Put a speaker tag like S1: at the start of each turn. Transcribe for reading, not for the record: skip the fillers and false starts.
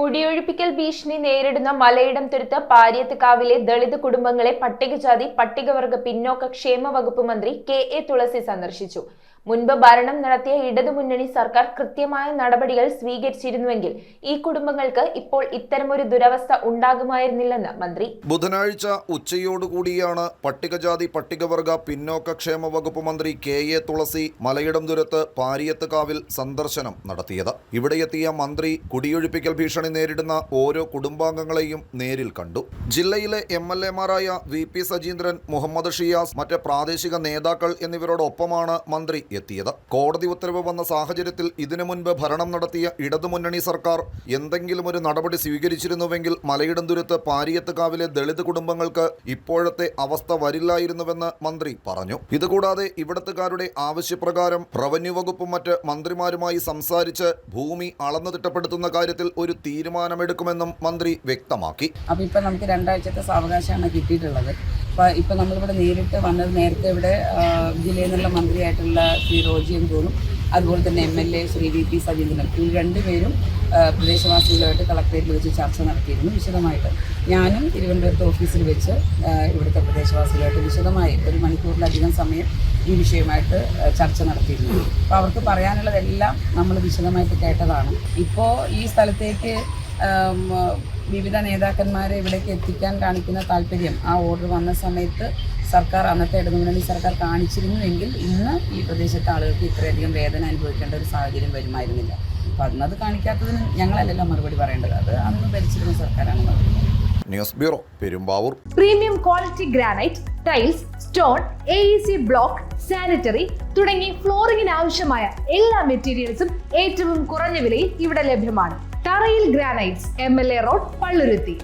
S1: കുടിയൊഴിപ്പിക്കൽ ഭീഷണി നേരിടുന്ന മലയിടം തുരുത്ത് പാരിയത്തുകാവിലെ ദളിത് കുടുംബങ്ങളെ പട്ടികജാതി പട്ടികവർഗ പിന്നോക്ക ക്ഷേമ വകുപ്പ് മന്ത്രി കെ.എ. തുളസി സന്ദർശിച്ചു. മുൻപ് ഭരണം നടത്തിയ ഇടതുമുന്നണി സർക്കാർ കൃത്യമായ നടപടികൾ സ്വീകരിച്ചിരുന്നുവെങ്കിൽ ഈ കുടുംബങ്ങൾക്ക് ഇപ്പോൾ ഇത്തരമൊരു ദുരവസ്ഥ ഉണ്ടാകുമായിരുന്നില്ലെന്ന് മന്ത്രി.
S2: ബുധനാഴ്ച ഉച്ചയോടുകൂടിയാണ് പട്ടികജാതി പട്ടികവർഗ പിന്നോക്ക ക്ഷേമ വകുപ്പ് മന്ത്രി കെ.എ. തുളസി മലയിടം തുരുത്ത് പാരിയത്തുകാവിൽ സന്ദർശനം നടത്തിയത്. ഇവിടെയെത്തിയ മന്ത്രി കുടിയൊഴിപ്പിക്കൽ ഭീഷണി നേരിടുന്ന ഓരോ കുടുംബാംഗങ്ങളെയും നേരിൽ കണ്ടു. ജില്ലയിലെ എം.എൽ.എമാരായ വി.പി. സജീന്ദ്രൻ, മുഹമ്മദ് ഷിയാസ്, മറ്റ് പ്രാദേശിക നേതാക്കൾ എന്നിവരോടൊപ്പമാണ് മന്ത്രി എത്തിയത്. കോടതി ഉത്തരവ് വന്ന സാഹചര്യത്തിൽ ഇതിനു മുൻപ് ഭരണം നടത്തിയ ഇടതുമുന്നണി സർക്കാർ എന്തെങ്കിലും ഒരു നടപടി സ്വീകരിച്ചിരുന്നുവെങ്കിൽ മലയിടം തുരുത്ത് പാരിയത്തുകാവിലെ ദളിത് കുടുംബങ്ങൾക്ക് ഇപ്പോഴത്തെ അവസ്ഥ വരില്ലായിരുന്നുവെന്ന് മന്ത്രി പറഞ്ഞു. ഇതുകൂടാതെ ഇവിടത്തുകാരുടെ ആവശ്യപ്രകാരം റവന്യൂ വകുപ്പും മറ്റ് മന്ത്രിമാരുമായി സംസാരിച്ച് ഭൂമി അളന്നു തിട്ടപ്പെടുത്തുന്ന കാര്യത്തിൽ ഒരു തീരുമാനമെടുക്കുമെന്നും മന്ത്രി വ്യക്തമാക്കി.
S3: അപ്പോൾ ഇപ്പം നമുക്ക് 2 ആഴ്ചത്തെ സാവകാശമാണ് കിട്ടിയിട്ടുള്ളത്. ഇപ്പം നമ്മളിവിടെ നേരിട്ട് വന്നത് നേരത്തെ ഇവിടെ ജില്ലയിൽ നിന്നുള്ള മന്ത്രിയായിട്ടുള്ള ശ്രീ റോജി എന്തോന്നും അതുപോലെ തന്നെ എം.എൽ.എ. ശ്രീ വി.പി. സജീന്ദ്രൻ, ഈ 2 പേരും പ്രദേശവാസികളുമായിട്ട് കളക്ടറേറ്റിൽ വെച്ച് ചർച്ച നടത്തിയിരുന്നു വിശദമായിട്ട്. ഞാനും തിരുവനന്തപുരത്ത് ഓഫീസിൽ വെച്ച് ഇവിടുത്തെ പ്രദേശവാസികളുമായിട്ട് വിശദമായി 1 മണിക്കൂറിലധികം സമയം ഈ വിഷയമായിട്ട് ചർച്ച നടത്തിയിരുന്നു. അപ്പോൾ അവർക്ക് പറയാനുള്ളതെല്ലാം നമ്മൾ വിശദമായിട്ട് കേട്ടതാണ്. ഇപ്പോൾ ഈ സ്ഥലത്തേക്ക് വിവിധ നേതാക്കന്മാരെ ഇവിടേക്ക് എത്തിക്കാൻ കാണിക്കുന്ന താല്പര്യം ആ ഓർഡർ വന്ന സമയത്ത് സർക്കാർ, അന്നത്തെ ഇടതുമുന്നണി സർക്കാർ കാണിച്ചിരുന്നുവെങ്കിൽ ഇന്ന് ഈ പ്രദേശത്തെ ആളുകൾക്ക് ഇത്രയധികം വേദന അനുഭവിക്കേണ്ട ഒരു സാഹചര്യം വരുമായിരുന്നില്ല. അപ്പോൾ അന്നത് കാണിക്കാത്തതിന് ഞങ്ങളല്ലല്ലോ മറുപടി പറയേണ്ടത്, അത് അന്ന് ഭരിച്ചിരുന്ന സർക്കാരാണ് മറുപടി.
S2: News bureau, Perumbavoor.
S4: Premium quality granite, tiles, stone, AEC block, sanitary തുടങ്ങി ഫ്ലോറിംഗിന് ആവശ്യമായ എല്ലാ മെറ്റീരിയൽസും ഏറ്റവും കുറഞ്ഞ വിലയിൽ ഇവിടെ ലഭ്യമാണ്. തറയിൽ ഗ്രാനൈറ്റ്സ്, MLA റോഡ്, പള്ളുരുത്തി.